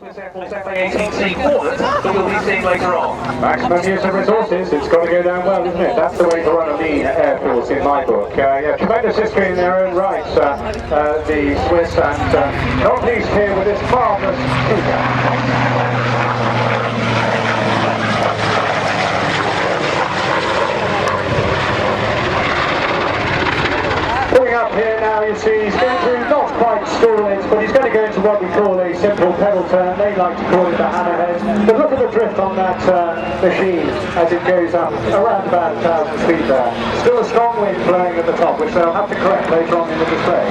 Swiss Air Force FA-18C Hornet that we'll be seeing later on. Maximum use of resources, it's got to go down well, isn't it? That's the way to run a mean Air Force in my book. Yeah, tremendous history in their own right, the Swiss, and not least here with this marvellous Cougar. Up here now, you see he's going through not quite stallings, but he's going to go into what we call a simple pedal turn. They like to call it the hammerhead. But look at the drift on that machine as it goes up around about 1,000 feet there. Still a strong wind blowing at the top, which they'll have to correct later on in the display.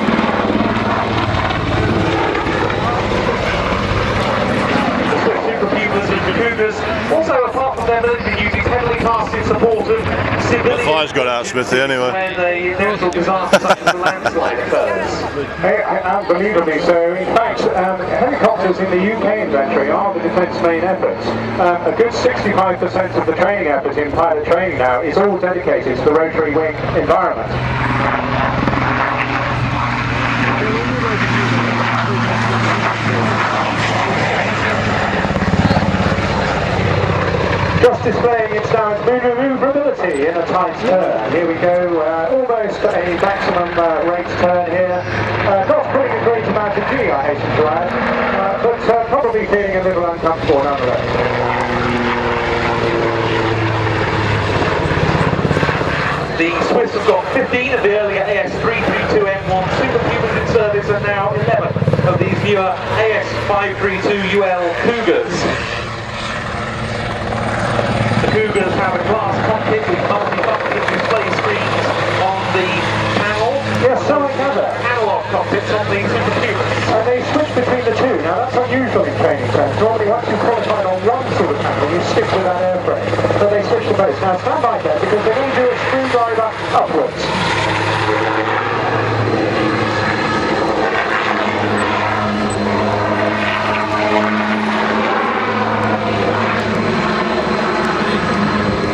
Cougars. Also, apart from their military duties, heavily casted support of civilians. The fire's got out, Smithy, anyway. When a natural disaster such as a landslide occurs. Unbelievably so. In fact, helicopters in the UK inventory are the defence main efforts. A good 65% of the training effort in pilot training now is all dedicated to the rotary wing environment. Just displaying its now maneuverability in a tight turn. Here we go, almost a maximum rate turn here. Not putting a great amount of G, I hasten to add, but probably feeling a little uncomfortable nonetheless. The Swiss have got 15 of the earlier AS332M1 Super Pumers in service, and now 11 of these newer AS532UL Cougars. Cougars have a glass cockpit with multi-function display screens on the panel. Yes, so I gather. Analog cockpits on the Super Pumas. And they switch between the two. Now that's unusual in training terms. Normally once you've qualified on one sort of panel, you stick with that airframe. But they switch to both. Now stand by there because they're going to do a screwdriver upwards.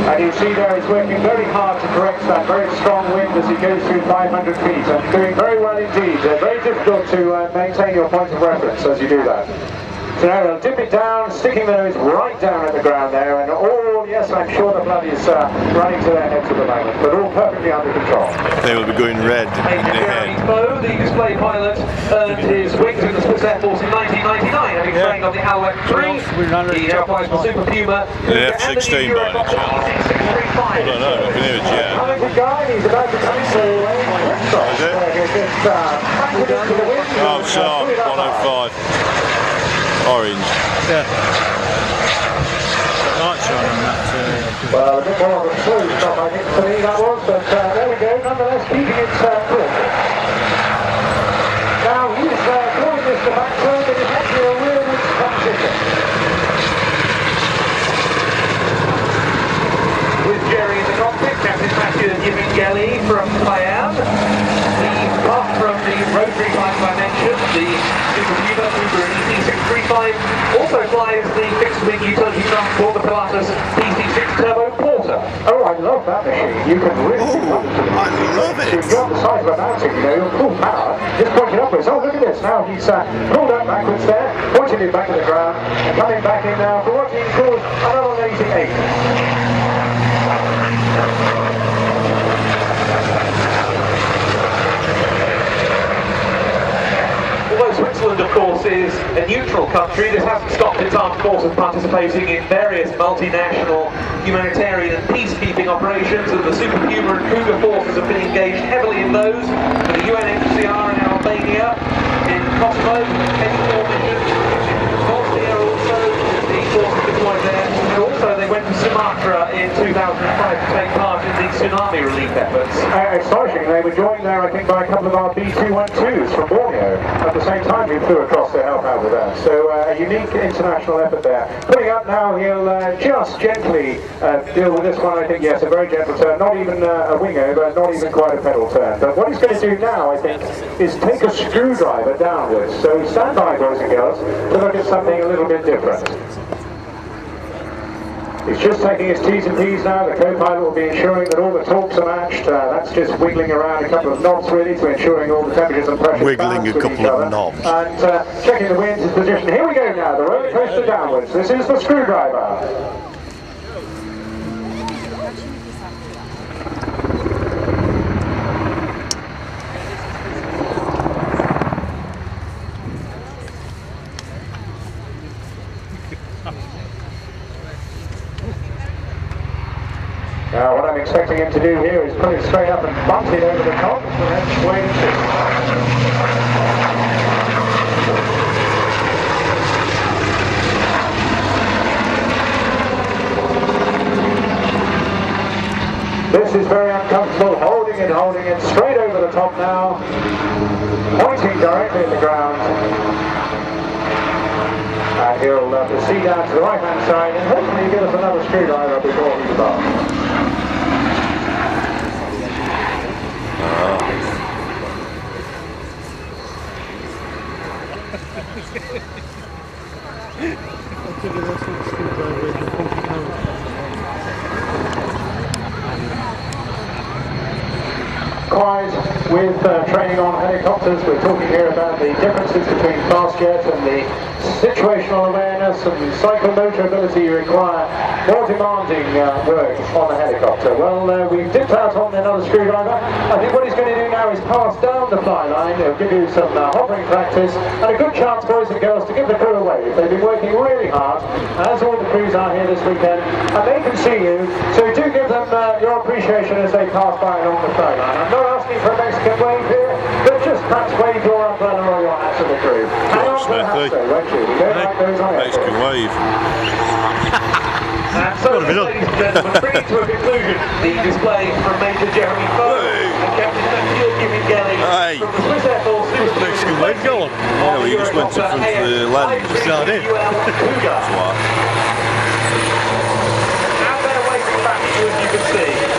And you see there he's working very hard to correct that very strong wind as he goes through 500 feet, and doing very well indeed. Very difficult to maintain your point of reference as you do that. So now he'll dip it down, sticking the nose right down at the ground there, and all, yes, I'm sure the blood is running to their heads at the moment, but all perfectly under control. They will be going red in their head. Bo, the display pilot, earned his wings in the Swiss Air Force in 1999, having trained on the Alouette 3, the now prized Super Puma, the F-16 by any chance. I don't know, I can hear it yet. Coming to guide, he's about to come to Is it? Oh, Saab 105. Orange. Yeah. Lights on that. Well, a bit more of a smooth stop, I think, for me that was, but there we go, nonetheless, keeping it cool. Now, he's calling this the back turn, but it's actually a real competition. With Jerry in the cockpit, Captain Matthew Givingeli from Payam. Apart from the rotary type I mentioned, the Super Puma Cougar ET635 also flies the fixed-wing utility transport, the Pilatus PC6 Turbo Porter. Oh, I love that machine. You can really do wonders with it. I love it. You've got the size of a mountain, you know, your full power, just pointing upwards. Oh, look at this. Now he's pulled up backwards there, pointing it back to the ground, and coming back in now for what he calls another lazy 8. Although Switzerland, of course, is a neutral country, this hasn't stopped its armed forces participating in various multinational humanitarian and peacekeeping operations, and the Super Puma and Cougar forces have been engaged heavily in those, with the UNHCR in Albania, in Kosovo, N4 mission, Bosnia also, the forces deployed there, and also they went to Sumatra in 2005 to take part in the tsunami relief efforts. Astonishing, they were joined there, I think, by a couple of our B-212s from Borneo at the same time we flew across to help out with that. So a unique international effort there. Putting up now, he'll just gently deal with this one, I think, yes, a very gentle turn, not even a wing over, not even quite a pedal turn. But what he's going to do now, I think, is take a screwdriver downwards. So stand by, boys and girls, to look at something a little bit different. He's just taking his T's and P's now. The co-pilot will be ensuring that all the torques are matched. That's just wiggling around a couple of knobs really to ensuring all the temperatures and pressures Wiggling a couple of knobs. And checking the wind's position. Here we go now, the roller coaster downwards. This is the screwdriver. Now what I'm expecting him to do here is put it straight up and bump it over the top, and then wait and see. This is very uncomfortable, holding it straight over the top now, pointing directly at the ground. And he'll proceed down to the right hand side and hopefully give us another screwdriver before he starts. Quiet with training on helicopters. We're talking here about the differences between fast jets and the situational awareness and psychomotor ability you require. More demanding work on the helicopter. Well, we've dipped out on another screwdriver. I think what he's going to do now is pass down the fly line. He'll give you some hovering practice and a good chance, boys and girls, to give the crew a wave. They've been working really hard, as all the crews are here this weekend, and they can see you, so do give them your appreciation as they pass by along the fly line. I'm not asking for a Mexican wave here, but just perhaps wave your umbrella or your hat to the crew. Hang on to the hat, though, won't you? We don't like those on air. Mexican wave. And so, ladies and gentlemen, bringing to a conclusion the display from Major Jeremy Foe and Captain Matthew Gimmingelli from the Swiss Air Force Mexican wave, go on. Oh, he just went to front of the land. Cougar. And they're waving back to you, as you can see.